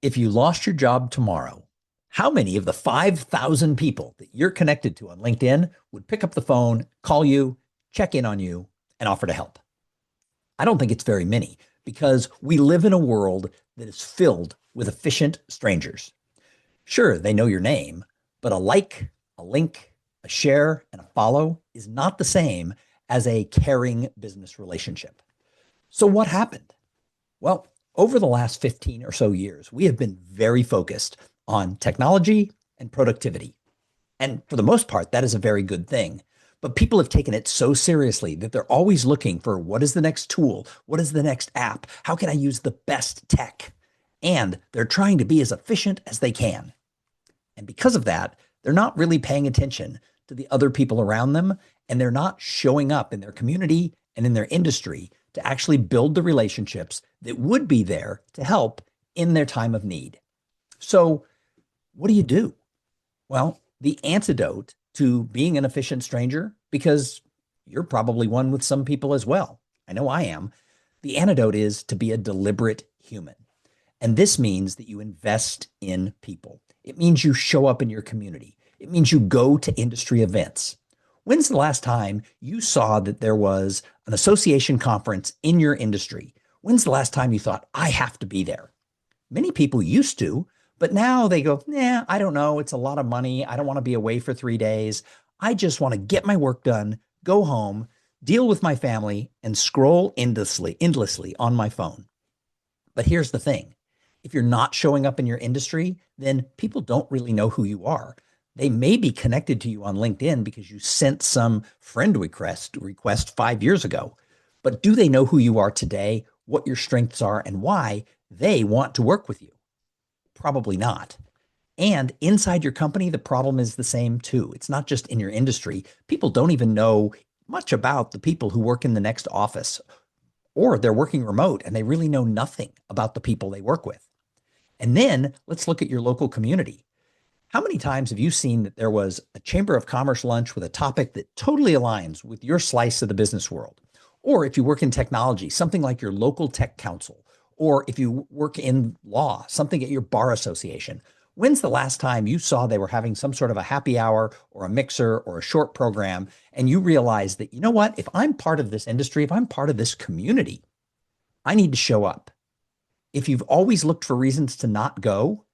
If you lost your job tomorrow, how many of the 5,000 people that you're connected to on LinkedIn would pick up the phone, call you, check in on you, and offer to help? I don't think it's very many because we live in a world that is filled with efficient strangers. Sure, they know your name, but a like, a link, a share, and a follow is not the same as a caring business relationship. So, what happened? Well, over the last 15 or so years, we have been very focused on technology and productivity. And for the most part, that is a very good thing. But people have taken it so seriously that they're always looking for what is the next tool? What is the next app? How can I use the best tech? And they're trying to be as efficient as they can. And because of that, they're not really paying attention to the other people around them, and they're not showing up in their community and in their industry to actually build the relationships that would be there to help in their time of need. So, what do you do? Well, the antidote to being an efficient stranger, because you're probably one with some people as well. I know I am. The antidote is to be a deliberate human. And this means that you invest in people. It means you show up in your community. It means you go to industry events. When's the last time you saw that there was an association conference in your industry? When's the last time you thought, I have to be there? Many people used to, but now they go, nah, I don't know. It's a lot of money. I don't want to be away for 3 days. I just want to get my work done, go home, deal with my family, and scroll endlessly on my phone. But here's the thing. If you're not showing up in your industry, then people don't really know who you are. They may be connected to you on LinkedIn because you sent some friend request 5 years ago. But do they know who you are today, what your strengths are, and why they want to work with you? Probably not. And inside your company, the problem is the same too. It's not just in your industry. People don't even know much about the people who work in the next office, or they're working remote and they really know nothing about the people they work with. And then let's look at your local community. How many times have you seen that there was a Chamber of Commerce lunch with a topic that totally aligns with your slice of the business world? Or if you work in technology, something like your local tech council, or if you work in law, something at your bar association. When's the last time you saw they were having some sort of a happy hour or a mixer or a short program, and you realized that, you know what, if I'm part of this industry, if I'm part of this community, I need to show up. If you've always looked for reasons to not go,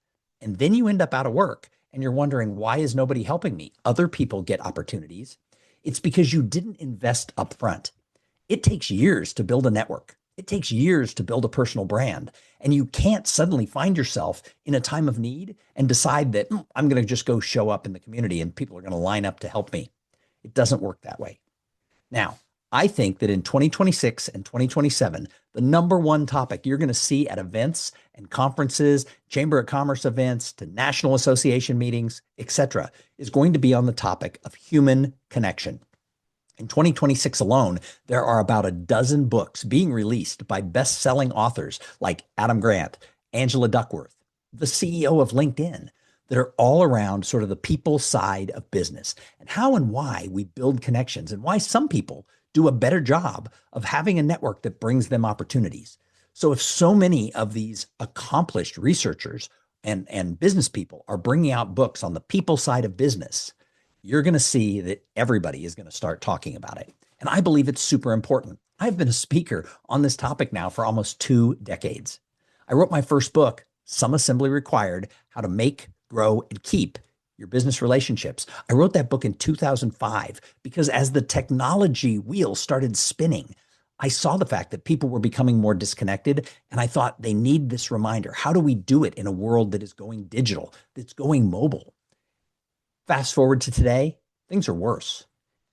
and then you end up out of work and you're wondering, why is nobody helping me? Other people get opportunities. It's because you didn't invest upfront. It takes years to build a network. It takes years to build a personal brand. And you can't suddenly find yourself in a time of need and decide that I'm going to just go show up in the community and people are going to line up to help me. It doesn't work that way. Now, I think that in 2026 and 2027, the number one topic you're going to see at events and conferences, Chamber of Commerce events, to national association meetings, etc., is going to be on the topic of human connection. In 2026 alone, there are about a dozen books being released by best-selling authors like Adam Grant, Angela Duckworth, the CEO of LinkedIn, that are all around sort of the people side of business and how and why we build connections and why some people do a better job of having a network that brings them opportunities. So if so many of these accomplished researchers and business people are bringing out books on the people side of business, you're going to see that everybody is going to start talking about it. And I believe it's super important. I've been a speaker on this topic now for almost 2 decades. I wrote my first book, Some Assembly Required: How to Make, Grow, and Keep Your Business Relationships. I wrote that book in 2005 because as the technology wheel started spinning, I saw the fact that people were becoming more disconnected, and I thought they need this reminder. How do we do it in a world that is going digital, that's going mobile? Fast forward to today, things are worse.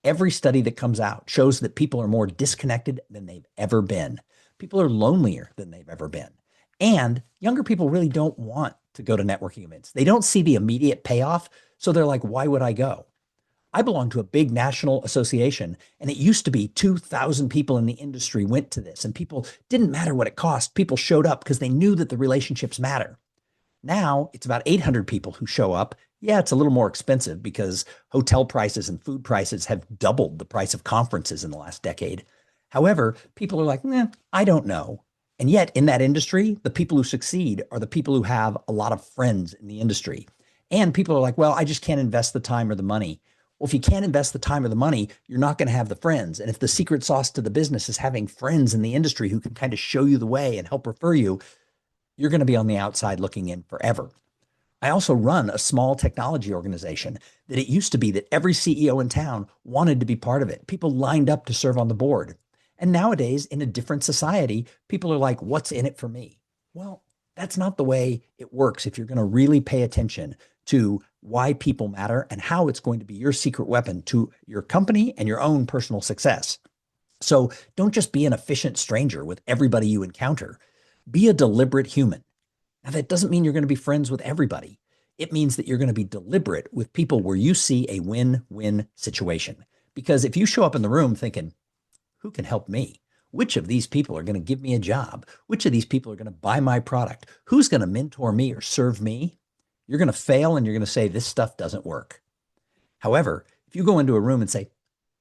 Every study that comes out shows that people are more disconnected than they've ever been. People are lonelier than they've ever been. And younger people really don't want to go to networking events. They don't see the immediate payoff. So they're like, why would I go? I belong to a big national association, and it used to be 2,000 people in the industry went to this, and people didn't matter what it cost. People showed up because they knew that the relationships matter. Now it's about 800 people who show up. Yeah, it's a little more expensive because hotel prices and food prices have doubled the price of conferences in the last decade. However, people are like, I don't know. And yet, in that industry, the people who succeed are the people who have a lot of friends in the industry. And people are like, well, I just can't invest the time or the money. Well, if you can't invest the time or the money, you're not going to have the friends. And if the secret sauce to the business is having friends in the industry who can kind of show you the way and help refer you, you're going to be on the outside looking in forever. I also run a small technology organization that it used to be that every CEO in town wanted to be part of it. People lined up to serve on the board. And nowadays, in a different society, people are like, what's in it for me? Well, that's not the way it works if you're going to really pay attention to why people matter and how it's going to be your secret weapon to your company and your own personal success. So don't just be an efficient stranger with everybody you encounter. Be a deliberate human. Now, that doesn't mean you're going to be friends with everybody. It means that you're going to be deliberate with people where you see a win-win situation. Because if you show up in the room thinking, who can help me? Which of these people are going to give me a job? Which of these people are going to buy my product? Who's going to mentor me or serve me? You're going to fail and you're going to say, this stuff doesn't work. However, if you go into a room and say,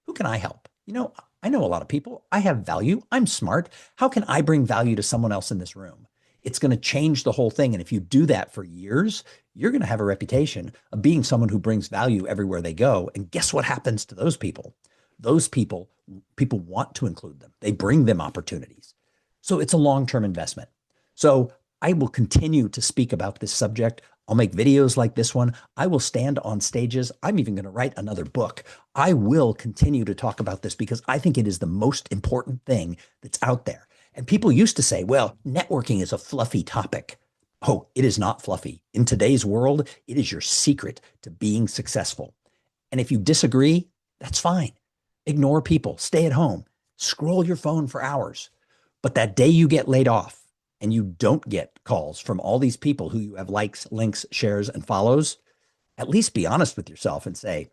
who can I help? I know a lot of people. I have value. I'm smart. How can I bring value to someone else in this room? It's going to change the whole thing. And if you do that for years, you're going to have a reputation of being someone who brings value everywhere they go. And guess what happens to those people? Those people want to include them. They bring them opportunities. So it's a long-term investment. So I will continue to speak about this subject. I'll make videos like this one. I will stand on stages. I'm even going to write another book. I will continue to talk about this because I think it is the most important thing that's out there. And people used to say, well, networking is a fluffy topic. Oh, it is not fluffy. In today's world, it is your secret to being successful. And if you disagree, that's fine. Ignore people, stay at home, scroll your phone for hours. But that day you get laid off and you don't get calls from all these people who you have likes, links, shares, and follows, at least be honest with yourself and say,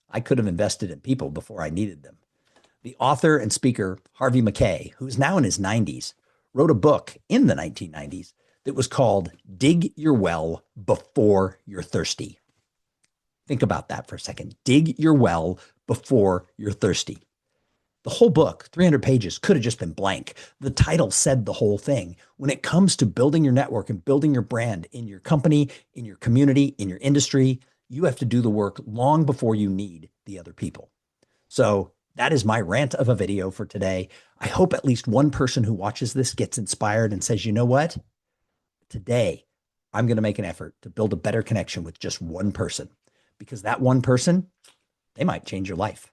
I could have invested in people before I needed them. The author and speaker, Harvey Mackay, who's now in his 90s, wrote a book in the 1990s that was called Dig Your Well Before You're Thirsty. Think about that for a second. Dig your well before you're thirsty. The whole book, 300 pages, could have just been blank. The title said the whole thing. When it comes to building your network and building your brand in your company, in your community, in your industry, you have to do the work long before you need the other people. So that is my rant of a video for today. I hope at least one person who watches this gets inspired and says, you know what? Today, I'm going to make an effort to build a better connection with just one person, because that one person, they might change your life.